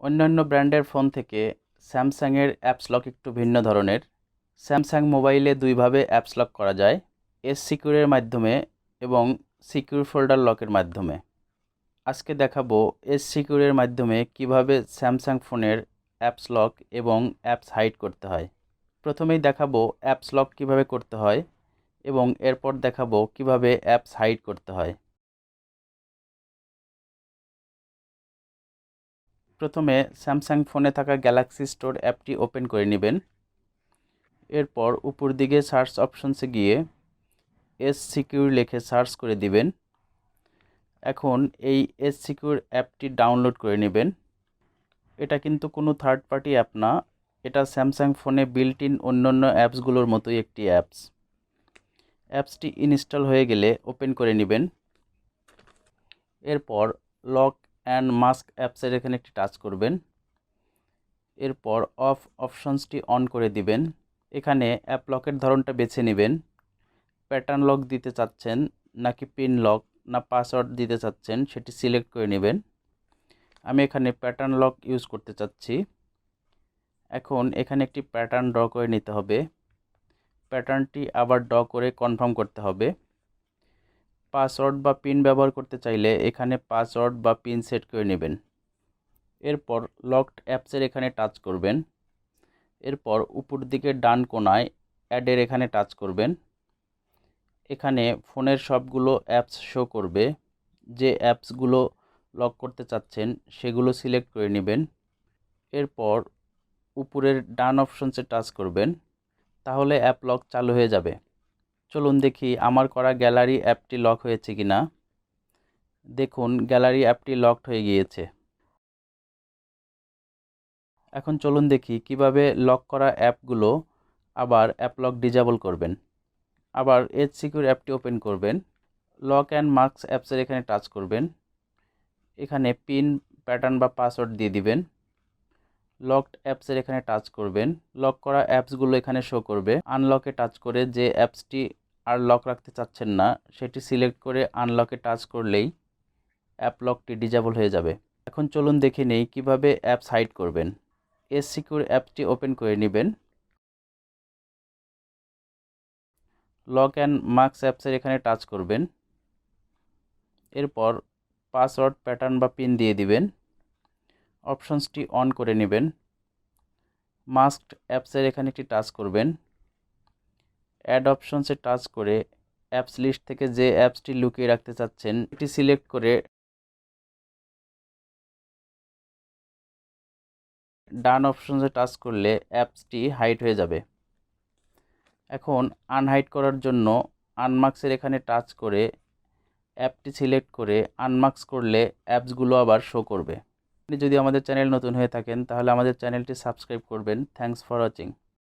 অন্যান্য ব্র্যান্ডের ফোন থেকে স্যামসাংয়ের অ্যাপস লক একটু ভিন্ন ধরনের। স্যামসাং মোবাইলে দুইভাবে অ্যাপস লক করা যায়, এস সিকিউরের মাধ্যমে এবং সিকিউর ফোল্ডার লকের মাধ্যমে। আজকে দেখাবো এস সিকিউরের মাধ্যমে কিভাবে স্যামসাং ফোনের অ্যাপস লক এবং অ্যাপস হাইড করতে হয়। প্রথমেই দেখাবো অ্যাপস লক কিভাবে করতে হয় এবং এরপর দেখাবো কিভাবে অ্যাপস হাইড করতে হয়। প্রথমে স্যামসাং ফোনে থাকা গ্যালাক্সি স্টোর অ্যাপটি ওপেন করে নেবেন। এরপর উপর দিকে সার্চ অপশনসে গিয়ে এস সিকিউর লিখে সার্চ করে দিবেন। এখন এই এস সিকিউর অ্যাপটি ডাউনলোড করে নেবেন। এটা কিন্তু কোনো থার্ড পার্টি অ্যাপ না, এটা স্যামসাং ফোনে বিল্ট ইন অন্যান্য অ্যাপসগুলোর মতোই একটি অ্যাপসটি ইনস্টল হয়ে গেলে ওপেন করে নেবেন। এরপর লক অ্যান্ড মাস্ক অ্যাপসের এখানে একটি টাচ করবেন। এরপর অফ অপশনসটি অন করে দিবেন। এখানে অ্যাপ লকের ধরনটা বেছে নেবেন, প্যাটার্ন লক দিতে চাচ্ছেন নাকি পিন লক না পাসওয়ার্ড দিতে চাচ্ছেন সেটি সিলেক্ট করে নেবেন। আমি এখানে প্যাটার্ন লক ইউজ করতে চাচ্ছি। এখন এখানে একটি প্যাটার্ন ড্র করে নিতে হবে। প্যাটার্নটি আবার ড্র করে কনফার্ম করতে হবে। পাসওয়ার্ড বা পিন ব্যবহার করতে চাইলে এখানে পাসওয়ার্ড বা পিন সেট করে নেবেন। এরপর লকড অ্যাপসের এখানে টাচ করবেন। এরপর উপর দিকে ডান কোণায় অ্যাডের এখানে টাচ করবেন। এখানে ফোনের সবগুলো অ্যাপস শো করবে। যে অ্যাপসগুলো লক করতে চাচ্ছেন সেগুলো সিলেক্ট করে নেবেন। এরপর উপরের ডান অপশনসে টাচ করবেন, তাহলে অ্যাপ লক চালু হয়ে যাবে। চলুন দেখি আমার করা গ্যালারি অ্যাপটি লক হয়েছে কিনা। দেখুন গ্যালারি অ্যাপটি লকড হয়ে গিয়েছে। এখন চলুন দেখি কিভাবে লক করা অ্যাপগুলো আবার অ্যাপ লক ডিজেবল করবেন। আবার এজ সিকিউর অ্যাপটি ওপেন করবেন। লক অ্যান্ড মাস্ক অ্যাপসের এখানে টাচ করবেন। এখানে পিন, প্যাটার্ন বা পাসওয়ার্ড দিয়ে দিবেন। লকড অ্যাপসের এখানে টাচ করবেন। লক করা অ্যাপসগুলো এখানে শো করবে। আনলকে টাচ করে যে অ্যাপসটি আর লক রাখতে চাচ্ছেন না সেটি সিলেক্ট করে আনলকে টাচ করলেই অ্যাপ লকটি ডিজেবল হয়ে যাবে। এখন চলুন দেখে নেই কিভাবে অ্যাপস হাইড করবেন। এস সিকিউর অ্যাপটি ওপেন করে নেবেন। লক অ্যান্ড মাস্ক অ্যাপসের এখানে টাচ করবেন। এরপর পাসওয়ার্ড, প্যাটার্ন বা পিন দিয়ে দিবেন। অপশনসটি অন করে নেবেন। মাস্কড অ্যাপসের এখানে একটি টাচ করবেন। অ্যাড অপশনসে টাচ করে অ্যাপস লিস্ট থেকে যে অ্যাপসটি লুকিয়ে রাখতে চাচ্ছেন এটি সিলেক্ট করে ডান অপশনসে টাচ করলে অ্যাপসটি হাইড হয়ে যাবে। এখন আনহাইড করার জন্য আনমাস্কের এখানে টাচ করে অ্যাপটি সিলেক্ট করে আনমাস্ক করলে অ্যাপসগুলো আবার শো করবে। আপনি যদি আমাদের চ্যানেল নতুন হয়ে থাকেন তাহলে আমাদের চ্যানেলটি সাবস্ক্রাইব করবেন। Thanks for watching.